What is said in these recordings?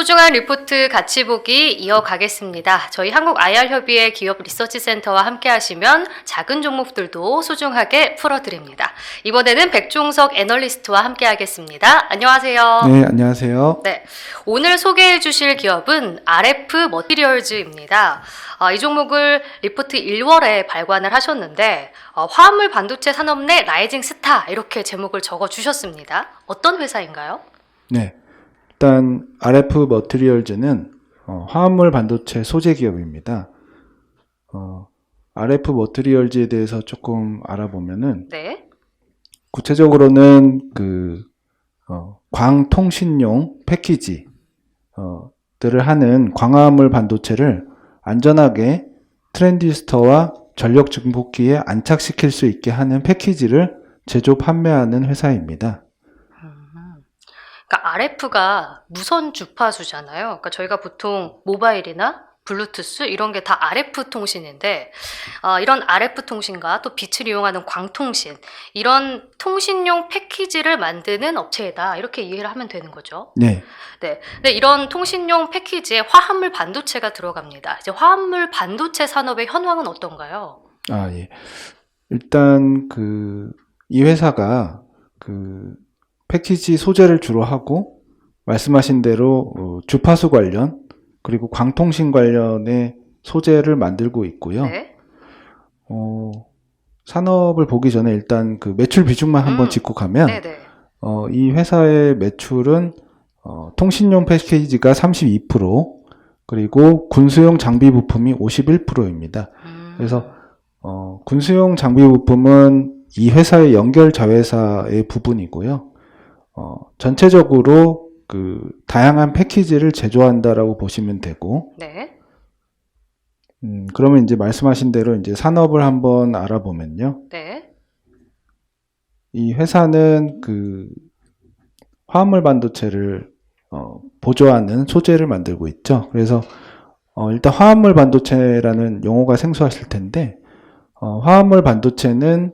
소중한 리포트 같이 보기 이어가겠습니다. 저희 한국 IR협의회 기업 리서치 센터와 함께 하시면 작은 종목들도 소중하게 풀어드립니다. 이번에는 백종석 애널리스트와 함께 하겠습니다. 안녕하세요. 네, 안녕하세요. 네, 오늘 소개해 주실 기업은 RF 머티리얼즈입니다. 이 종목을 리포트 1월에 발간을 하셨는데 화합물 반도체 산업 내 라이징 스타 이렇게 제목을 적어 주셨습니다. 어떤 회사인가요? 네, 일단 RF 머티리얼즈는 화합물 반도체 소재 기업입니다. RF 머티리얼즈에 대해서 조금 알아보면은 네. 구체적으로는 광통신용 패키지 들을 하는 광화물 반도체를 안전하게 트랜지스터와 전력 증폭기에 안착시킬 수 있게 하는 패키지를 제조 판매하는 회사입니다. 그러니까 RF가 무선 주파수잖아요. 그러니까 저희가 보통 모바일이나 블루투스 이런 게 다 RF 통신인데 이런 RF 통신과 또 빛을 이용하는 광통신 이런 통신용 패키지를 만드는 업체이다 이렇게 이해를 하면 되는 거죠. 네. 네. 근데 이런 통신용 패키지에 화합물 반도체가 들어갑니다. 이제 화합물 반도체 산업의 현황은 어떤가요? 예. 일단 이 회사가 패키지 소재를 주로 하고 말씀하신 대로 주파수 관련 그리고 광통신 관련의 소재를 만들고 있고요. 네. 산업을 보기 전에 일단 매출 비중만 한번 짚고 가면 네네. 이 회사의 매출은 통신용 패키지가 32% 그리고 군수용 장비 부품이 51%입니다. 그래서 군수용 장비 부품은 이 회사의 연결 자회사의 부분이고요. 전체적으로 다양한 패키지를 제조한다라고 보시면 되고, 네. 그러면 이제 말씀하신 대로 이제 산업을 한번 알아보면요. 네. 이 회사는 화합물 반도체를 보조하는 소재를 만들고 있죠. 그래서 일단 화합물 반도체라는 용어가 생소하실 텐데, 화합물 반도체는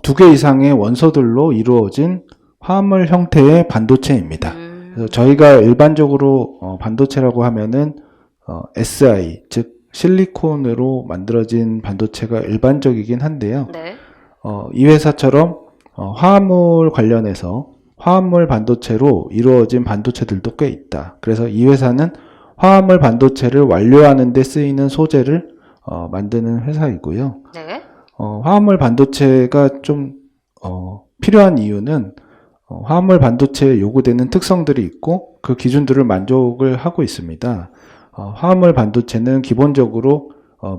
두 개 이상의 원소들로 이루어진 화합물 형태의 반도체입니다. 그래서 저희가 일반적으로 반도체라고 하면은 SI, 즉 실리콘으로 만들어진 반도체가 일반적이긴 한데요. 네. 이 회사처럼 화합물 관련해서 화합물 반도체로 이루어진 반도체들도 꽤 있다. 그래서 이 회사는 화합물 반도체를 완료하는 데 쓰이는 소재를 만드는 회사이고요. 네. 화합물 반도체가 좀 필요한 이유는 화합물 반도체에 요구되는 특성들이 있고 그 기준들을 만족을 하고 있습니다. 화합물 반도체는 기본적으로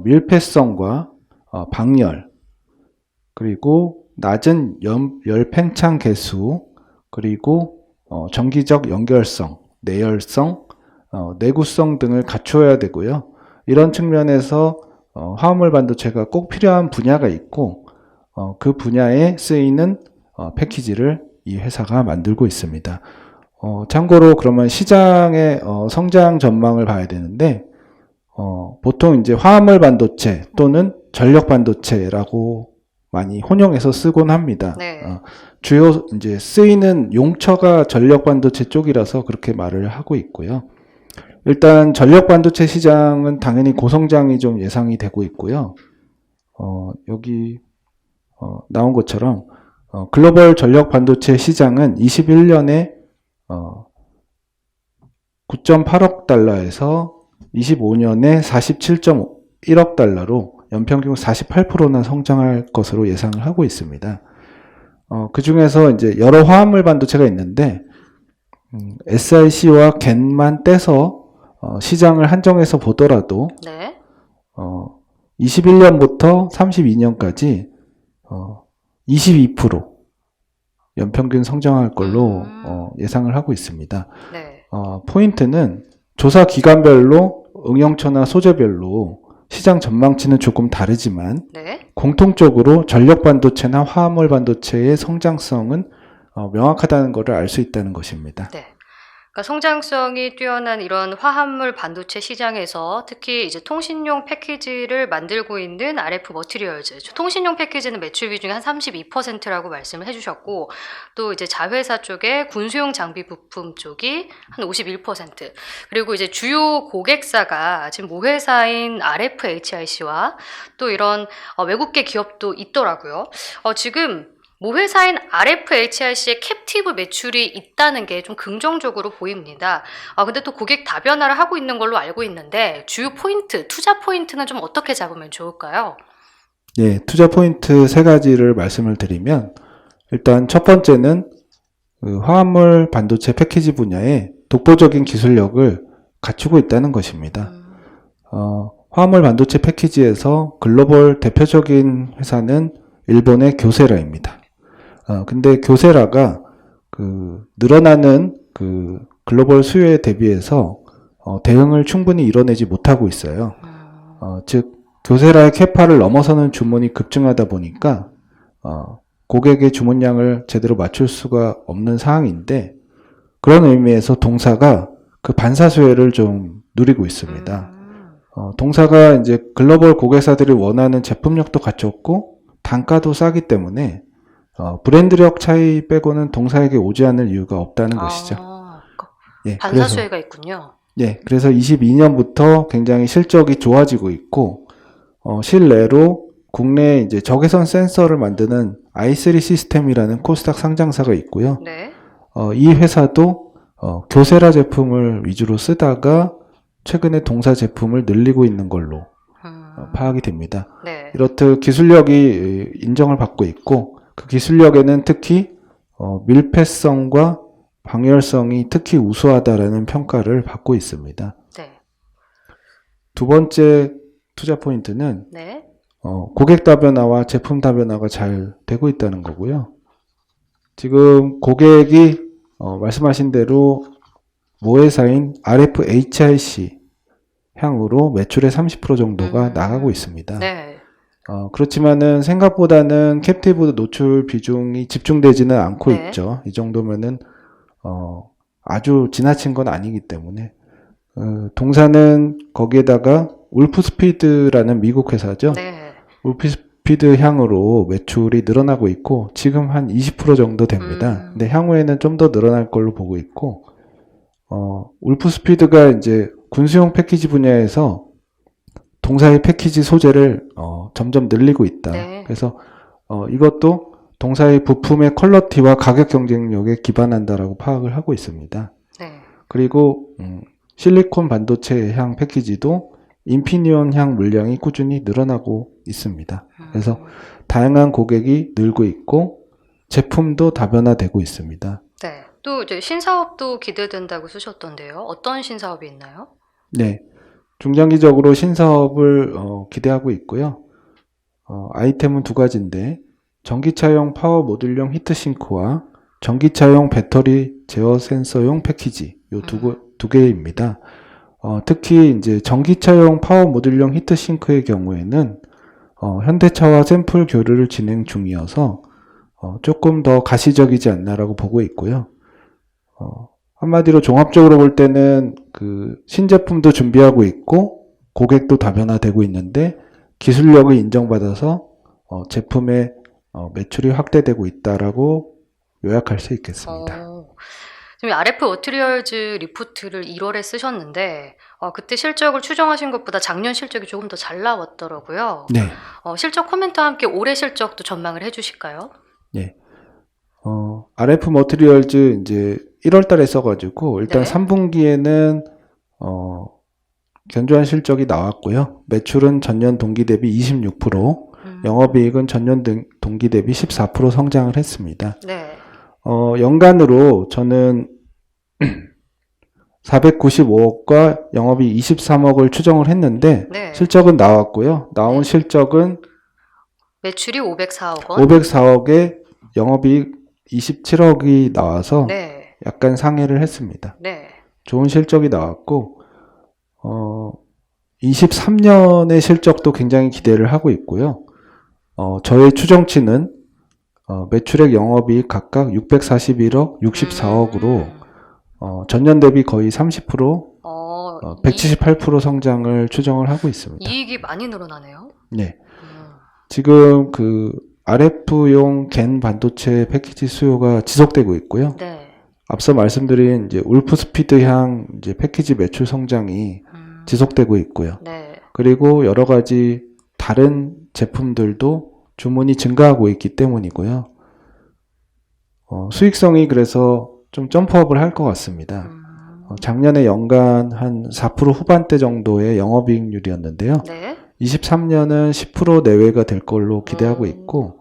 밀폐성과 방열 그리고 낮은 열 팽창 개수 그리고 정기적 연결성, 내열성, 내구성 등을 갖추어야 되고요. 이런 측면에서 화합물 반도체가 꼭 필요한 분야가 있고 그 분야에 쓰이는 패키지를 이 회사가 만들고 있습니다. 참고로 그러면 시장의 성장 전망을 봐야 되는데 보통 이제 화합물 반도체 또는 전력 반도체라고 많이 혼용해서 쓰곤 합니다. 네. 주요 이제 쓰이는 용처가 전력 반도체 쪽이라서 그렇게 말을 하고 있고요. 일단 전력 반도체 시장은 당연히 고성장이 좀 예상이 되고 있고요. 여기 나온 것처럼 글로벌 전력 반도체 시장은 21년에 9.8억 달러에서 25년에 47.1억 달러로 연평균 48%나 성장할 것으로 예상을 하고 있습니다. 그 중에서 이제 여러 화합물 반도체가 있는데 SiC와 겐만 떼서 시장을 한정해서 보더라도 네. 21년부터 32년까지 22% 연평균 성장할 걸로 예상을 하고 있습니다. 네. 포인트는 조사 기관별로 응용처나 소재별로 시장 전망치는 조금 다르지만 네. 공통적으로 전력 반도체나 화합물 반도체의 성장성은 명확하다는 것을 알 수 있다는 것입니다. 네. 그러니까 성장성이 뛰어난 이런 화합물 반도체 시장에서 특히 이제 통신용 패키지를 만들고 있는 RF 머티리얼즈, 통신용 패키지는 매출 비중이 한 32%라고 말씀을 해주셨고, 또 이제 자회사 쪽에 군수용 장비 부품 쪽이 한 51%, 그리고 이제 주요 고객사가 지금 모회사인 RF HIC와 또 이런 외국계 기업도 있더라고요. 지금 모회사인 RFHIC의 캡티브 매출이 있다는 게 좀 긍정적으로 보입니다. 근데 또 고객 다변화를 하고 있는 걸로 알고 있는데 주요 포인트, 투자 포인트는 좀 어떻게 잡으면 좋을까요? 예, 투자 포인트 세 가지를 말씀을 드리면, 일단 첫 번째는 그 화합물 반도체 패키지 분야에 독보적인 기술력을 갖추고 있다는 것입니다. 화합물 반도체 패키지에서 글로벌 대표적인 회사는 일본의 교세라입니다. 근데 교세라가 늘어나는 글로벌 수요에 대비해서 대응을 충분히 이뤄내지 못하고 있어요. 즉 교세라의 캐파를 넘어서는 주문이 급증하다 보니까 고객의 주문량을 제대로 맞출 수가 없는 상황인데, 그런 의미에서 동사가 그 반사 수혜를 좀 누리고 있습니다. 동사가 이제 글로벌 고객사들이 원하는 제품력도 갖췄고 단가도 싸기 때문에 브랜드력 차이 빼고는 동사에게 오지 않을 이유가 없다는 것이죠. 예, 반사 수혜가 있군요. 예, 그래서 22년부터 굉장히 실적이 좋아지고 있고, 실내로 국내에 이제 적외선 센서를 만드는 i3 시스템이라는 코스닥 상장사가 있고요. 네. 이 회사도 교세라 제품을 위주로 쓰다가 최근에 동사 제품을 늘리고 있는 걸로 파악이 됩니다. 네. 이렇듯 기술력이 인정을 받고 있고, 그 기술력에는 특히 밀폐성과 방열성이 특히 우수하다라는 평가를 받고 있습니다. 네. 두 번째 투자 포인트는 네. 고객 다변화와 제품 다변화가 잘 되고 있다는 거고요. 지금 고객이 말씀하신 대로 모회사인 RFHIC 향으로 매출의 30% 정도가 나가고 있습니다. 네. 그렇지만은 생각보다는 캡티브 노출 비중이 집중되지는 않고 네. 있죠. 이 정도면은 아주 지나친 건 아니기 때문에 동사는 거기에다가 울프스피드라는 미국 회사죠. 네. 울프스피드 향으로 매출이 늘어나고 있고 지금 한 20% 정도 됩니다. 근데 향후에는 좀 더 늘어날 걸로 보고 있고, 울프스피드가 이제 군수용 패키지 분야에서 동사의 패키지 소재를 점점 늘리고 있다. 네. 그래서 이것도 동사의 부품의 퀄리티와 가격 경쟁력에 기반한다라고 파악을 하고 있습니다. 네. 그리고 실리콘 반도체 향 패키지도 인피니온 향 물량이 꾸준히 늘어나고 있습니다. 그래서 다양한 고객이 늘고 있고 제품도 다변화되고 있습니다. 네. 또 이제 신사업도 기대된다고 쓰셨던데요. 어떤 신사업이 있나요? 네. 중장기적으로 신사업을 기대하고 있고요. 아이템은 두 가지인데, 전기차용 파워 모듈용 히트싱크와 전기차용 배터리 제어 센서용 패키지, 요 두 개입니다. 특히 이제 전기차용 파워 모듈용 히트싱크의 경우에는 현대차와 샘플 교류를 진행 중이어서 조금 더 가시적이지 않나라고 보고 있고요. 한마디로 종합적으로 볼 때는 그 신제품도 준비하고 있고 고객도 다변화되고 있는데 기술력을 인정받아서 제품의 매출이 확대되고 있다라고 요약할 수 있겠습니다. 지금 RF 머티리얼즈 리포트를 1월에 쓰셨는데 그때 실적을 추정하신 것보다 작년 실적이 조금 더 잘 나왔더라고요. 네. 실적 코멘트와 함께 올해 실적도 전망을 해주실까요? 네. RF 머티리얼즈 이제 1월 달에 써가지고 일단 네. 3분기에는 견조한 실적이 나왔고요. 매출은 전년 동기 대비 26%, 영업이익은 전년 동기 대비 14% 성장을 했습니다. 네. 연간으로 저는 495억과 영업이익 23억을 추정을 했는데 네. 실적은 나왔고요. 나온 실적은 매출이 504억 원. 504억에 영업이익 27억이 나와서 네. 약간 상회를 했습니다. 네. 좋은 실적이 나왔고 23년의 실적도 굉장히 기대를 하고 있고요. 저의 추정치는 매출액 영업이익 각각 641억, 64억으로 전년 대비 거의 30%, 어, 178% 성장을 추정을 하고 있습니다. 이익이 많이 늘어나네요. 네. 지금 RF용 겐 반도체 패키지 수요가 지속되고 있고요. 네. 앞서 말씀드린 이제 울프스피드향 이제 패키지 매출 성장이 지속되고 있고요. 네. 그리고 여러 가지 다른 제품들도 주문이 증가하고 있기 때문이고요. 수익성이 그래서 좀 점프업을 할 것 같습니다. 작년에 연간 한 4% 후반대 정도의 영업이익률이었는데요. 네. 23년은 10% 내외가 될 걸로 기대하고 있고,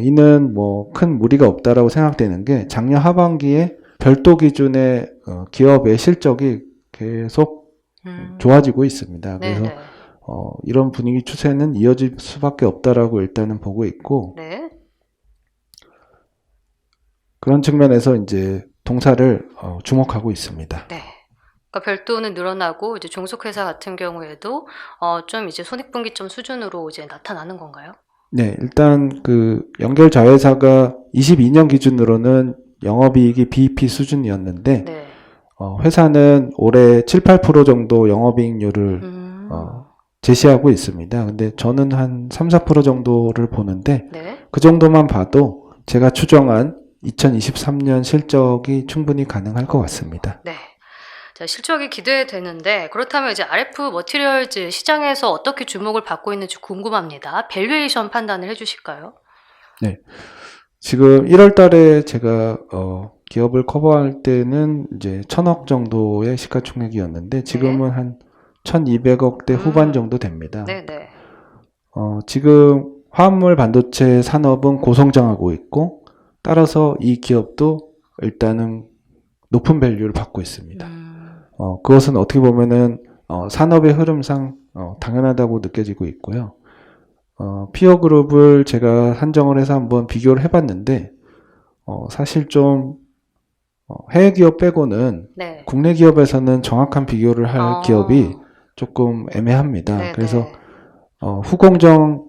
이는 뭐 큰 무리가 없다라고 생각되는 게 작년 하반기에 별도 기준의 기업의 실적이 계속 좋아지고 있습니다. 그래서 네네. 이런 분위기 추세는 이어질 수밖에 없다라고 일단은 보고 있고, 네. 그런 측면에서 이제 동사를 주목하고 있습니다. 네. 그러니까 별도는 늘어나고 이제 종속회사 같은 경우에도 좀 이제 손익분기점 수준으로 이제 나타나는 건가요? 네, 일단 연결 자회사가 22년 기준으로는 영업이익이 BEP 수준이었는데, 네. 회사는 올해 7, 8% 정도 영업이익률을 제시하고 있습니다. 근데 저는 한 3, 4% 정도를 보는데, 네. 그 정도만 봐도 제가 추정한 2023년 실적이 충분히 가능할 것 같습니다. 네. 자, 실적이 기대되는데 그렇다면 이제 RF 머티리얼즈 시장에서 어떻게 주목을 받고 있는지 궁금합니다. 밸류에이션 판단을 해주실까요? 네. 지금 1월 달에 제가 기업을 커버할 때는 이제 1,000억 정도의 시가총액이었는데 지금은 한 1,200억대 후반 정도 됩니다. 네네. 지금 화합물 반도체 산업은 고성장하고 있고 따라서 이 기업도 일단은 높은 밸류를 받고 있습니다. 그것은 어떻게 보면은 산업의 흐름상 당연하다고 느껴지고 있고요. 피어 그룹을 제가 한정을 해서 한번 비교를 해봤는데 사실 좀 해외 기업 빼고는 네. 국내 기업에서는 정확한 비교를 할 기업이 조금 애매합니다. 네네. 그래서 후공정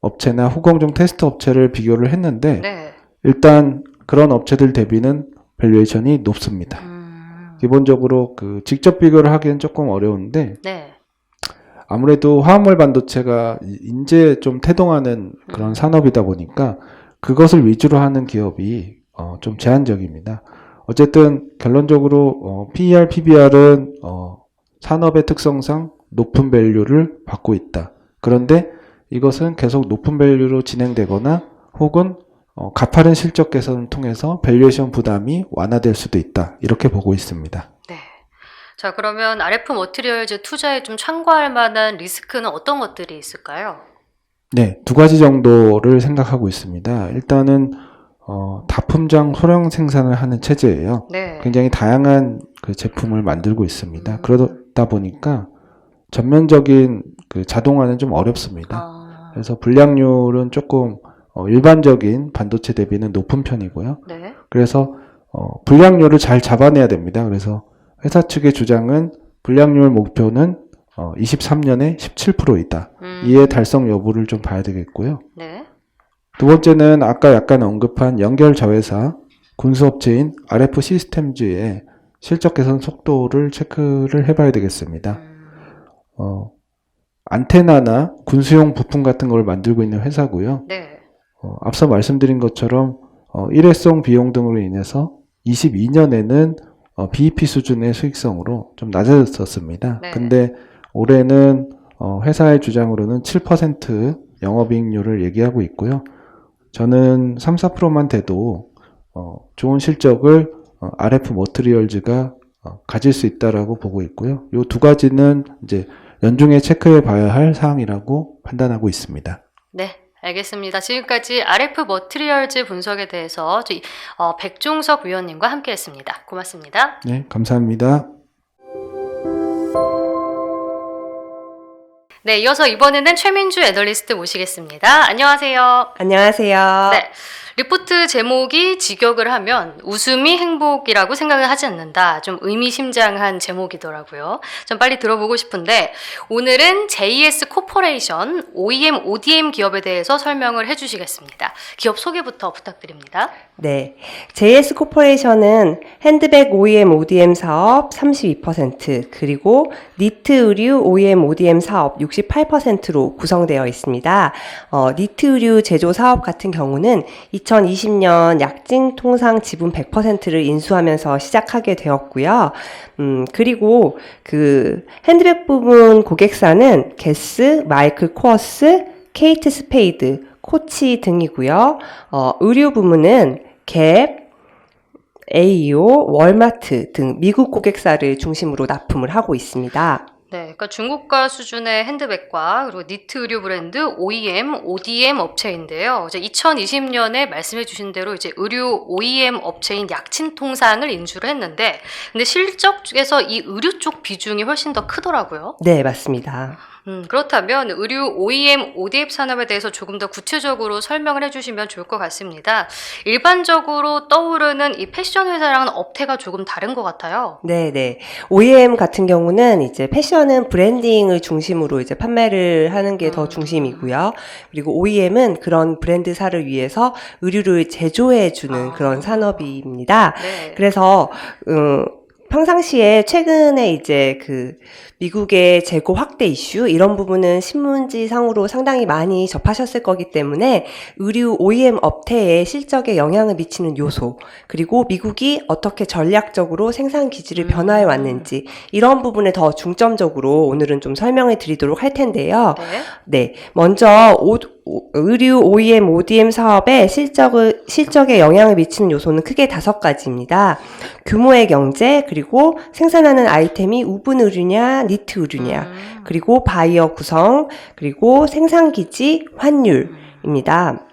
업체나 후공정 테스트 업체를 비교를 했는데 네. 일단 그런 업체들 대비는 밸류에이션이 높습니다. 기본적으로 직접 비교를 하기엔 조금 어려운데 네. 아무래도 화합물 반도체가 이제 좀 태동하는 그런 산업이다 보니까 그것을 위주로 하는 기업이 좀 제한적입니다. 어쨌든 결론적으로 PER, PBR은 산업의 특성상 높은 밸류를 받고 있다. 그런데 이것은 계속 높은 밸류로 진행되거나 혹은 가파른 실적 개선을 통해서 밸류에이션 부담이 완화될 수도 있다. 이렇게 보고 있습니다. 네. 자, 그러면 RF 머티리얼즈 투자에 좀 참고할 만한 리스크는 어떤 것들이 있을까요? 네, 두 가지 정도를 생각하고 있습니다. 일단은 다품장 소량 생산을 하는 체제예요. 네. 굉장히 다양한 제품을 만들고 있습니다. 그러다 보니까 전면적인 자동화는 좀 어렵습니다. 그래서 불량률은 조금 일반적인 반도체 대비는 높은 편이고요. 네. 그래서 불량률을 잘 잡아내야 됩니다. 그래서 회사 측의 주장은 불량률 목표는 23년에 17%이다. 이에 달성 여부를 좀 봐야 되겠고요. 네. 두 번째는 아까 약간 언급한 연결 자회사 군수업체인 RF 시스템즈의 실적 개선 속도를 체크를 해봐야 되겠습니다. 안테나나 군수용 부품 같은 걸 만들고 있는 회사고요. 네. 앞서 말씀드린 것처럼 일회성 비용 등으로 인해서 22년에는 BEP 수준의 수익성으로 좀 낮아졌었습니다. 네. 근데 올해는 회사의 주장으로는 7% 영업이익률을 얘기하고 있고요. 저는 3, 4%만 돼도 좋은 실적을 RF 머티리얼즈가 가질 수 있다라고 보고 있고요. 이 두 가지는 이제 연중에 체크해 봐야 할 사항이라고 판단하고 있습니다. 네. 알겠습니다. 지금까지 RF 머티리얼즈 분석에 대해서 백종석 위원님과 함께했습니다. 고맙습니다. 네, 감사합니다. 네, 이어서 이번에는 최민주 애널리스트 모시겠습니다. 안녕하세요. 안녕하세요. 네. 리포트 제목이 직역을 하면 웃음이 행복이라고 생각을 하지 않는다. 좀 의미심장한 제목이더라고요. 좀 빨리 들어보고 싶은데 오늘은 JS 코퍼레이션 OEM, ODM 기업에 대해서 설명을 해주시겠습니다. 기업 소개부터 부탁드립니다. 네, JS 코퍼레이션은 핸드백 OEM, ODM 사업 32%, 그리고 니트 의류 OEM, ODM 사업 68%로 구성되어 있습니다. 니트 의류 제조 사업 같은 경우는 2020년 약진 통상 지분 100%를 인수하면서 시작하게 되었고요. 그리고 그 핸드백 부분 고객사는 게스, 마이클 코어스, 케이트 스페이드, 코치 등이고요. 의류 부문은 갭, AEO, 월마트 등 미국 고객사를 중심으로 납품을 하고 있습니다. 네, 그러니까 중국가 수준의 핸드백과 그리고 니트 의류 브랜드 OEM, ODM 업체인데요. 이제 2020년에 말씀해 주신 대로 이제 의류 OEM 업체인 약친통상을 인수를 했는데, 근데 실적 쪽에서 이 의류 쪽 비중이 훨씬 더 크더라고요. 네, 맞습니다. 그렇다면 의류 OEM, ODM 산업에 대해서 조금 더 구체적으로 설명을 해주시면 좋을 것 같습니다. 일반적으로 떠오르는 이 패션 회사랑은 업태가 조금 다른 것 같아요. 네. OEM 같은 경우는 이제 패션은 브랜딩을 중심으로 이제 판매를 하는 게 더 중심이고요. 그리고 OEM은 그런 브랜드사를 위해서 의류를 제조해주는 그런 산업입니다. 네. 그래서, 평상시에 최근에 이제 그 미국의 재고 확대 이슈 이런 부분은 신문지상으로 상당히 많이 접하셨을 거기 때문에 의류 OEM 업태의 실적에 영향을 미치는 요소, 그리고 미국이 어떻게 전략적으로 생산 기지를 변화해 왔는지 이런 부분에 더 중점적으로 오늘은 좀 설명을 드리도록 할 텐데요. 네, 먼저 의류 OEM, ODM 사업의 실적에 영향을 미치는 요소는 크게 5가지입니다. 규모의 경제, 그리고 생산하는 아이템이 우분 의류냐, 니트 의류냐, 그리고 바이어 구성, 그리고 생산기지, 환율입니다.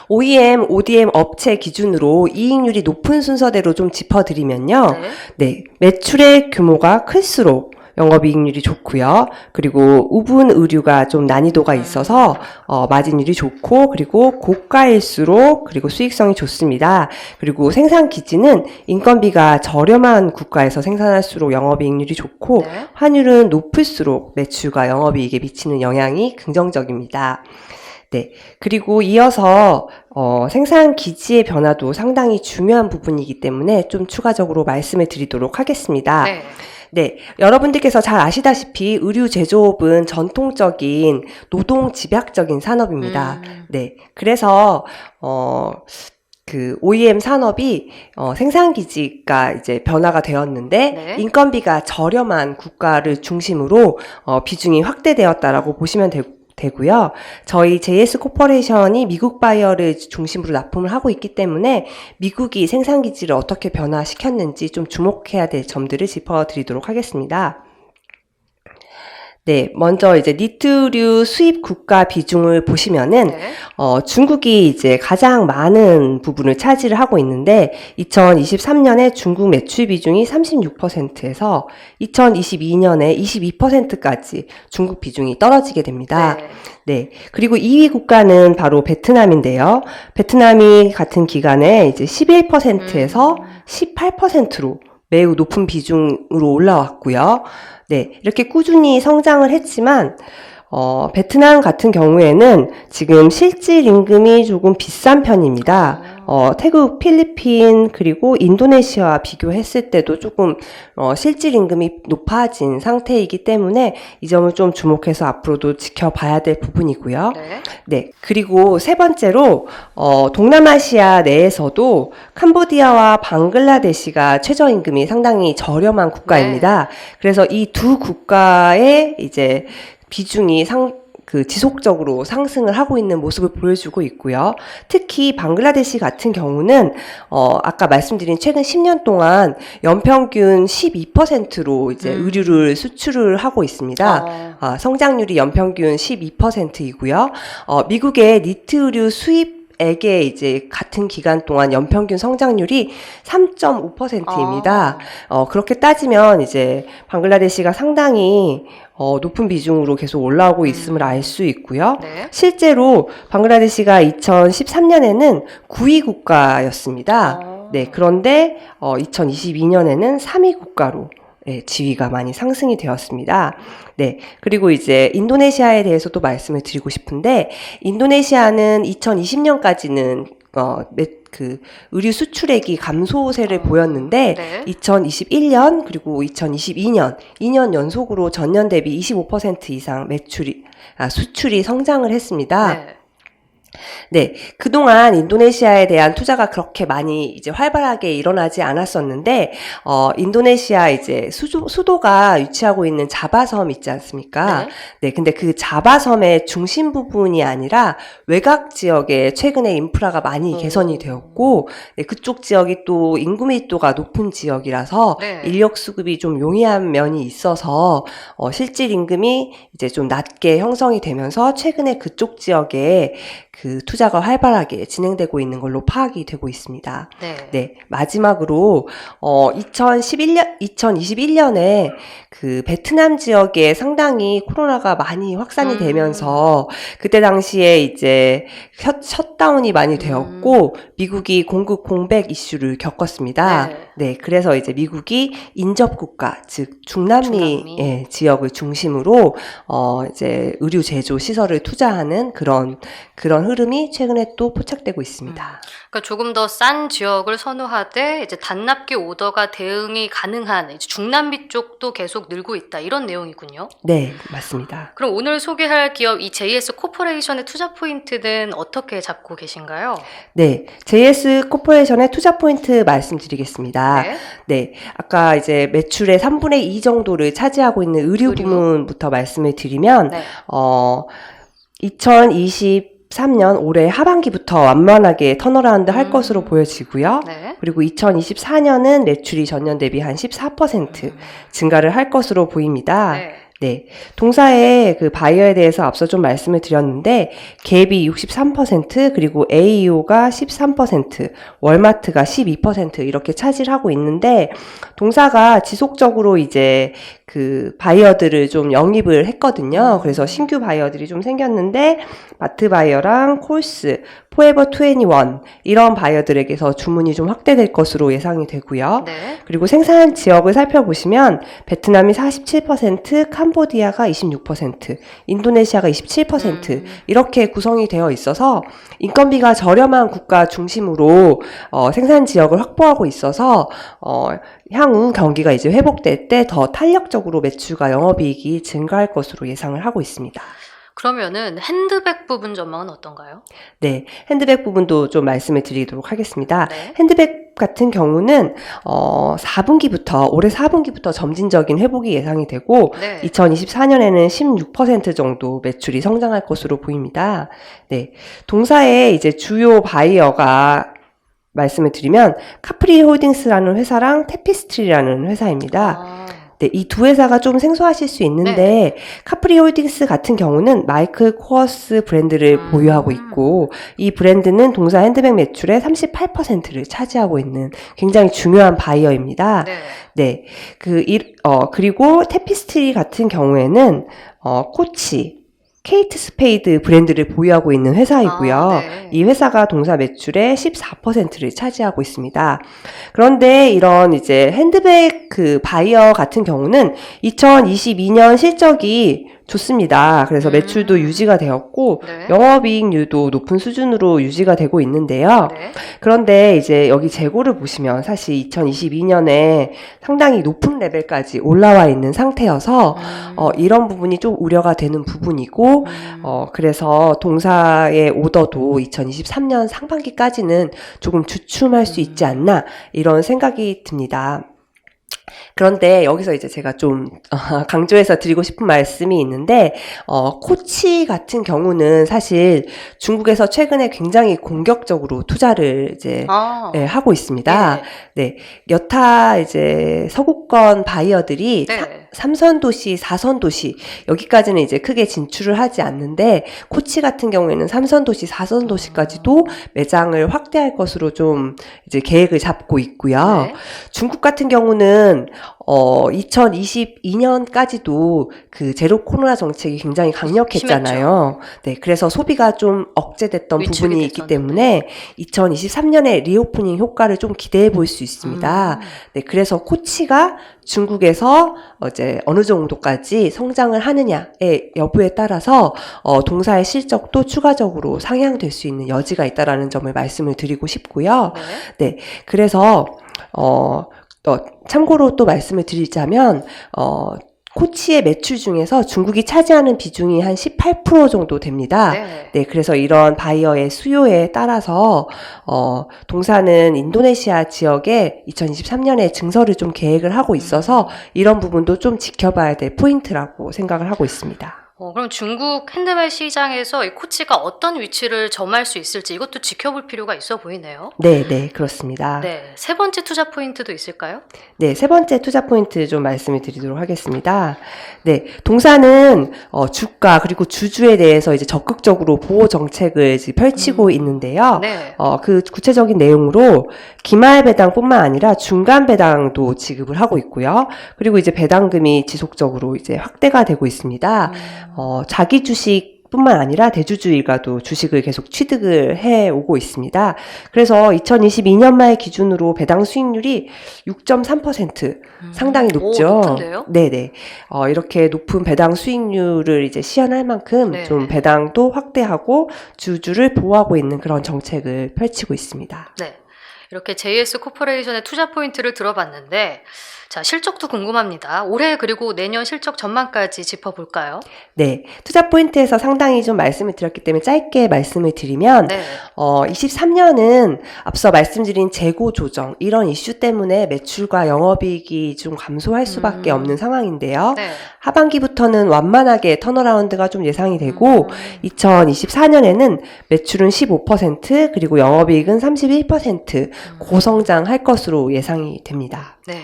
OEM, ODM 업체 기준으로 이익률이 높은 순서대로 좀 짚어드리면요. 네, 매출의 규모가 클수록 영업이익률이 좋고요. 그리고 우분 의류가 좀 난이도가 있어서 마진율이 좋고, 그리고 고가일수록 그리고 수익성이 좋습니다. 그리고 생산 기지는 인건비가 저렴한 국가에서 생산할수록 영업이익률이 좋고, 환율은 높을수록 매출과 영업이익에 미치는 영향이 긍정적입니다. 네. 그리고 이어서 생산 기지의 변화도 상당히 중요한 부분이기 때문에 좀 추가적으로 말씀을 드리도록 하겠습니다. 네, 여러분들께서 잘 아시다시피 의류 제조업은 전통적인 노동 집약적인 산업입니다. 네, 그래서 그 OEM 산업이 생산 기지가 이제 변화가 되었는데 인건비가 저렴한 국가를 중심으로 비중이 확대되었다라고 보시면 되고요. 저희 JS 코퍼레이션이 미국 바이어를 중심으로 납품을 하고 있기 때문에 미국이 생산 기지를 어떻게 변화시켰는지 좀 주목해야 될 점들을 짚어드리도록 하겠습니다. 네, 먼저 이제 니트류 수입 국가 비중을 보시면은 중국이 이제 가장 많은 부분을 차지를 하고 있는데 2023년에 중국 매출 비중이 36%에서 2022년에 22%까지 중국 비중이 떨어지게 됩니다. 네. 그리고 2위 국가는 바로 베트남인데요. 베트남이 같은 기간에 이제 11%에서 18%로 매우 높은 비중으로 올라왔고요. 네, 이렇게 꾸준히 성장을 했지만 베트남 같은 경우에는 지금 실질 임금이 조금 비싼 편입니다. 태국, 필리핀, 그리고 인도네시아와 비교했을 때도 조금 실질 임금이 높아진 상태이기 때문에 이 점을 좀 주목해서 앞으로도 지켜봐야 될 부분이고요. 네, 그리고 세 번째로 동남아시아 내에서도 캄보디아와 방글라데시가 최저임금이 상당히 저렴한 국가입니다. 그래서 이 두 국가의 이제 비중이 지속적으로 상승을 하고 있는 모습을 보여주고 있고요. 특히 방글라데시 같은 경우는 아까 말씀드린 최근 10년 동안 연평균 12%로 이제 의류를 수출을 하고 있습니다. 성장률이 연평균 12%이고요. 미국의 니트 의류 수입액의 이제 같은 기간 동안 연평균 성장률이 3.5%입니다. 그렇게 따지면 이제 방글라데시가 상당히 높은 비중으로 계속 올라오고 있음을 알 수 있고요. 네. 실제로 방글라데시가 2013년에는 9위 국가였습니다. 네, 그런데 2022년에는 3위 국가로 지위가 많이 상승이 되었습니다. 네, 그리고 이제 인도네시아에 대해서도 말씀을 드리고 싶은데, 인도네시아는 2020년까지는 의류 수출액이 감소세를 보였는데, 네. 2021년 그리고 2022년 2년 연속으로 전년 대비 25% 이상 수출이 성장을 했습니다. 네. 네, 그동안 인도네시아에 대한 투자가 그렇게 많이 이제 활발하게 일어나지 않았었는데, 인도네시아 이제 수도가 위치하고 있는 자바섬 있지 않습니까? 네. 네, 근데 그 자바섬의 중심 부분이 아니라 외곽 지역에 최근에 인프라가 많이 개선이 되었고, 네, 그쪽 지역이 또 인구 밀도가 높은 지역이라서 네. 인력 수급이 좀 용이한 면이 있어서 실질 임금이 이제 좀 낮게 형성이 되면서 최근에 그쪽 지역에 그 투자가 활발하게 진행되고 있는 걸로 파악이 되고 있습니다. 네. 네, 마지막으로 2021년에 그 베트남 지역에 상당히 코로나가 많이 확산이 되면서 그때 당시에 이제 셧다운이 많이 되었고 미국이 공급 공백 이슈를 겪었습니다. 네. 네, 그래서 이제 미국이 인접 국가, 즉 중남미 지역을 중심으로 이제 의류 제조 시설을 투자하는 그런 흐름이 최근에 또 포착되고 있습니다. 그러니까 조금 더 싼 지역을 선호하되 이제 단납기 오더가 대응이 가능한 이제 중남미 쪽도 계속 늘고 있다 이런 내용이군요. 네, 맞습니다. 그럼 오늘 소개할 기업 이 JS 코퍼레이션의 투자 포인트는 어떻게 잡고 계신가요? 네, JS 코퍼레이션의 투자 포인트 말씀드리겠습니다. 네. 네, 아까 이제 매출의 3분의 2 정도를 차지하고 있는 의류 부문부터 말씀을 드리면, 네. 2023년 올해 하반기부터 완만하게 턴어라운드 할 것으로 보여지고요. 네. 그리고 2024년은 매출이 전년 대비 한 14% 증가를 할 것으로 보입니다. 네. 네. 동사의 그 바이어에 대해서 앞서 좀 말씀을 드렸는데, 갭이 63%, 그리고 AEO가 13%, 월마트가 12% 이렇게 차지를 하고 있는데, 동사가 지속적으로 이제 그 바이어들을 좀 영입을 했거든요. 그래서 신규 바이어들이 좀 생겼는데, 마트 바이어랑 콜스, 포에버 21 이런 바이어들에게서 주문이 좀 확대될 것으로 예상이 되고요. 네. 그리고 생산 지역을 살펴보시면 베트남이 47%, 캄보디아가 26%, 인도네시아가 27% 이렇게 구성이 되어 있어서 인건비가 저렴한 국가 중심으로 생산 지역을 확보하고 있어서 향후 경기가 이제 회복될 때 더 탄력적으로 매출과 영업이익이 증가할 것으로 예상을 하고 있습니다. 그러면은 핸드백 부분 전망은 어떤가요? 네, 핸드백 부분도 좀 말씀을 드리도록 하겠습니다. 네. 핸드백 같은 경우는 올해 4분기부터 점진적인 회복이 예상이 되고 네. 2024년에는 16% 정도 매출이 성장할 것으로 보입니다. 네, 동사의 이제 주요 바이어가 말씀을 드리면 카프리 홀딩스라는 회사랑 테피스트리라는 회사입니다. 네, 이 두 회사가 좀 생소하실 수 있는데 카프리 홀딩스 같은 경우는 마이클 코어스 브랜드를 보유하고 있고 이 브랜드는 동사 핸드백 매출의 38%를 차지하고 있는 굉장히 중요한 바이어입니다. 네. 네, 그리고 테피스트리 같은 경우에는 코치, 케이트 스페이드 브랜드를 보유하고 있는 회사이고요. 네. 이 회사가 동사 매출의 14%를 차지하고 있습니다. 그런데 이런 이제 핸드백 그 바이어 같은 경우는 2022년 실적이 좋습니다. 그래서 매출도 유지가 되었고 네. 영업이익률도 높은 수준으로 유지가 되고 있는데요. 네. 그런데 이제 여기 재고를 보시면 사실 2022년에 상당히 높은 레벨까지 올라와 있는 상태여서 이런 부분이 좀 우려가 되는 부분이고 그래서 동사의 오더도 2023년 상반기까지는 조금 주춤할 수 있지 않나 이런 생각이 듭니다. 그런데 여기서 이제 제가 좀 강조해서 드리고 싶은 말씀이 있는데 코치 같은 경우는 사실 중국에서 최근에 굉장히 공격적으로 투자를 이제 하고 있습니다. 네, 여타 이제 서구권 바이어들이 네. 3선 도시, 4선 도시 여기까지는 이제 크게 진출을 하지 않는데 코치 같은 경우에는 3선 도시, 4선 도시까지도 매장을 확대할 것으로 좀 이제 계획을 잡고 있고요. 네. 중국 같은 경우는 보면은 2022년까지도 그 제로 코로나 정책이 굉장히 강력했잖아요. 네, 그래서 소비가 좀 억제됐던 위축이 부분이 있기 됐었는데. 때문에 2023년에 리오프닝 효과를 좀 기대해 볼 수 있습니다. 네, 그래서 코치가 중국에서 이제 어느 정도까지 성장을 하느냐의 여부에 따라서 동사의 실적도 추가적으로 상향될 수 있는 여지가 있다라는 점을 말씀을 드리고 싶고요. 네. 네, 그래서 참고로 또 말씀을 드리자면 코치의 매출 중에서 중국이 차지하는 비중이 한 18% 정도 됩니다. 네. 네, 그래서 이런 바이어의 수요에 따라서 동사는 인도네시아 지역에 2023년에 증설을 좀 계획을 하고 있어서 이런 부분도 좀 지켜봐야 될 포인트라고 생각을 하고 있습니다. 그럼 중국 핸드메이드 시장에서 이 코치가 어떤 위치를 점할 수 있을지 이것도 지켜볼 필요가 있어 보이네요. 네, 네, 그렇습니다. 네. 세 번째 투자 포인트도 있을까요? 네, 세 번째 투자 포인트 좀 말씀을 드리도록 하겠습니다. 네, 동사는 주가 그리고 주주에 대해서 이제 적극적으로 보호 정책을 이제 펼치고 있는데요. 네. 그 구체적인 내용으로 기말 배당뿐만 아니라 중간 배당도 지급을 하고 있고요. 그리고 이제 배당금이 지속적으로 이제 확대가 되고 있습니다. 자기 주식 뿐만 아니라 대주주 일가도 주식을 계속 취득을 해오고 있습니다. 그래서 2022년 말 기준으로 배당 수익률이 6.3% 상당히 높죠. 오, 높은데요? 네네. 이렇게 높은 배당 수익률을 이제 시현할 만큼 네. 좀 배당도 확대하고 주주를 보호하고 있는 그런 정책을 펼치고 있습니다. 네. 이렇게 JS 코퍼레이션의 투자 포인트를 들어봤는데, 자, 실적도 궁금합니다. 올해 그리고 내년 실적 전망까지 짚어볼까요? 네. 투자 포인트에서 상당히 좀 말씀을 드렸기 때문에 짧게 말씀을 드리면, 네. 23년은 앞서 말씀드린 재고 조정, 이런 이슈 때문에 매출과 영업이익이 좀 감소할 수밖에 없는 상황인데요. 네. 하반기부터는 완만하게 턴어라운드가 좀 예상이 되고, 2024년에는 매출은 15%, 그리고 영업이익은 31% 고성장할 것으로 예상이 됩니다. 네.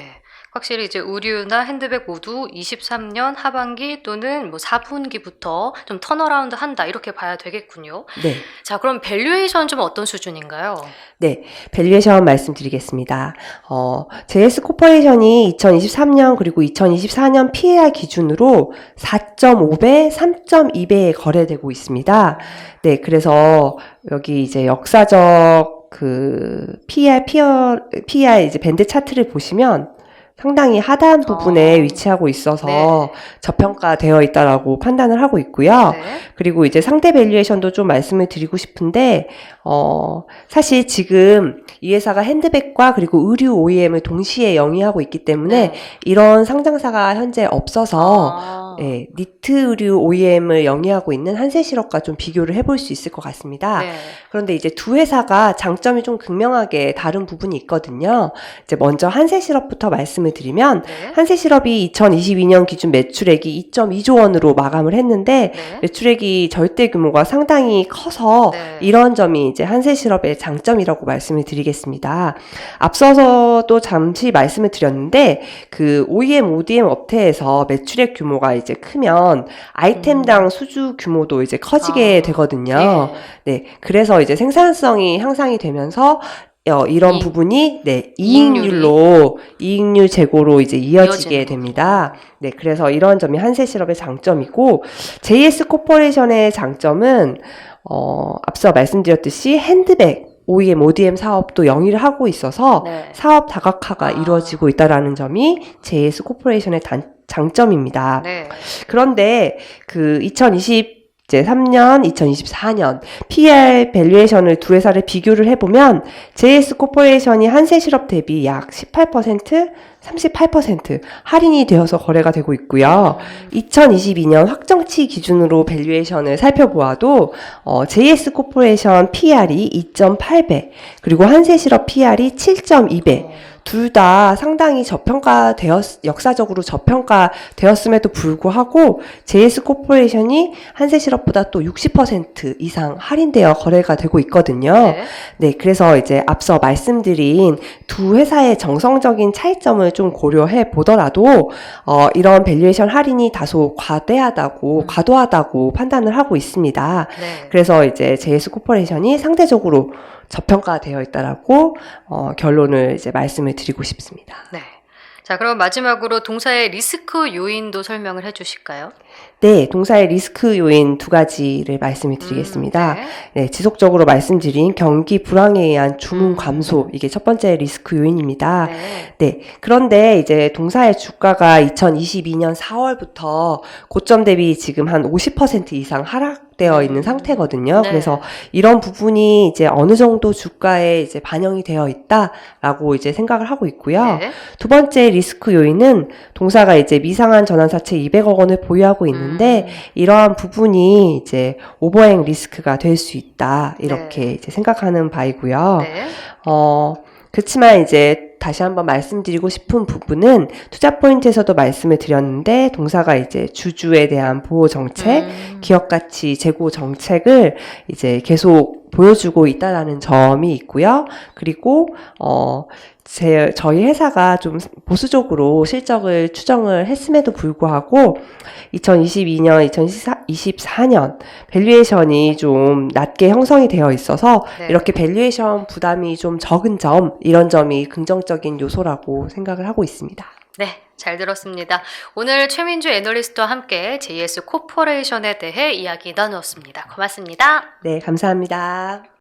확실히 이제 의류나 핸드백 모두 23년 하반기 또는 뭐 4분기부터 좀 턴어라운드 한다 이렇게 봐야 되겠군요. 네. 자, 그럼 밸류에이션 좀 어떤 수준인가요? 네, 밸류에이션 말씀드리겠습니다. JS 코퍼레이션이 2023년 그리고 2024년 PAR 기준으로 4.5배, 3.2배에 거래되고 있습니다. 네, 그래서 여기 이제 역사적 그 PER 이제 밴드 차트를 보시면 상당히 하단 부분에 위치하고 있어서 네. 저평가되어 있다라고 판단을 하고 있고요. 네. 그리고 이제 상대 밸류에이션도 좀 말씀을 드리고 싶은데, 사실 지금 이 회사가 핸드백과 그리고 의류 OEM을 동시에 영위하고 있기 때문에 네. 이런 상장사가 현재 없어서 아. 네, 니트 의류 OEM을 영위하고 있는 한세실업과 좀 비교를 해볼 수 있을 것 같습니다. 네. 그런데 이제 두 회사가 장점이 좀 극명하게 다른 부분이 있거든요. 이제 먼저 한세실업부터 말씀을 드리면 네. 한세실업이 2022년 기준 매출액이 2.2조 원으로 마감을 했는데 네. 매출액이 절대 규모가 상당히 커서 네. 이런 점이 이제 한세실업의 장점이라고 말씀을 드리겠습니다. 앞서서도 잠시 말씀을 드렸는데 그 OEM, ODM 업태에서 매출액 규모가 이제 크면 아이템당 수주 규모도 이제 커지게 되거든요. 네, 그래서 이제 생산성이 향상이 되면서 이런 이익. 부분이 네, 이익률이. 이익률 제고로 이제 이어지게 이어지는 됩니다. 네, 그래서 이런 점이 한세실업의 장점이고 JS 코퍼레이션의 장점은 앞서 말씀드렸듯이 핸드백 OEM, ODM 사업도 영위를 하고 있어서 네. 사업 다각화가 이루어지고 있다라는 점이 JS 코퍼레이션의 장점입니다. 네. 그런데 그 2023년, 2024년 PR 밸류에이션을 두 회사를 비교를 해보면 JS 코퍼레이션이 한세실업 대비 약 18%, 38% 할인이 되어서 거래가 되고 있고요. 2022년 확정치 기준으로 밸류에이션을 살펴보아도 JS 코퍼레이션 PR이 2.8배, 그리고 한세실업 PR이 7.2배, 둘 다 상당히 역사적으로 저평가되었음에도 불구하고 JS 코퍼레이션이 한세실업보다 또 60% 이상 할인되어 거래가 되고 있거든요. 네. 네, 그래서 이제 앞서 말씀드린 두 회사의 정성적인 차이점을 좀 고려해 보더라도 이런 밸류에이션 할인이 다소 과도하다고 판단을 하고 있습니다. 네. 그래서 이제 JS 코퍼레이션이 상대적으로 저평가되어 있다라고 결론을 이제 말씀을 드리고 싶습니다. 네. 자, 그럼 마지막으로 동사의 리스크 요인도 설명을 해주실까요? 네, 동사의 리스크 요인 두 가지를 말씀을 드리겠습니다. 네. 네, 지속적으로 말씀드린 경기 불황에 의한 주문 감소, 이게 첫 번째 리스크 요인입니다. 네. 네, 그런데 이제 동사의 주가가 2022년 4월부터 고점 대비 지금 한 50% 이상 하락되어 있는 상태거든요. 네. 그래서 이런 부분이 이제 어느 정도 주가에 이제 반영이 되어 있다라고 이제 생각을 하고 있고요. 네. 두 번째 리스크 요인은 동사가 이제 미상한 전환사채 200억 원을 보유하고 있는데 이러한 부분이 이제 오버행 리스크가 될 수 있다 이렇게 이제 생각하는 바이고요. 네. 그렇지만 이제 다시 한번 말씀드리고 싶은 부분은 투자 포인트에서도 말씀을 드렸는데 동사가 이제 주주에 대한 보호 정책, 기업 가치 제고 정책을 이제 계속 보여주고 있다라는 점이 있고요. 그리고 저희 회사가 좀 보수적으로 실적을 추정을 했음에도 불구하고 2022년, 2024년 밸류에이션이 좀 낮게 형성이 되어 있어서 네. 이렇게 밸류에이션 부담이 좀 적은 점, 이런 점이 긍정적인 요소라고 생각을 하고 있습니다. 네, 잘 들었습니다. 오늘 최민주 애널리스트와 함께 JS 코퍼레이션에 대해 이야기 나누었습니다. 고맙습니다. 네, 감사합니다.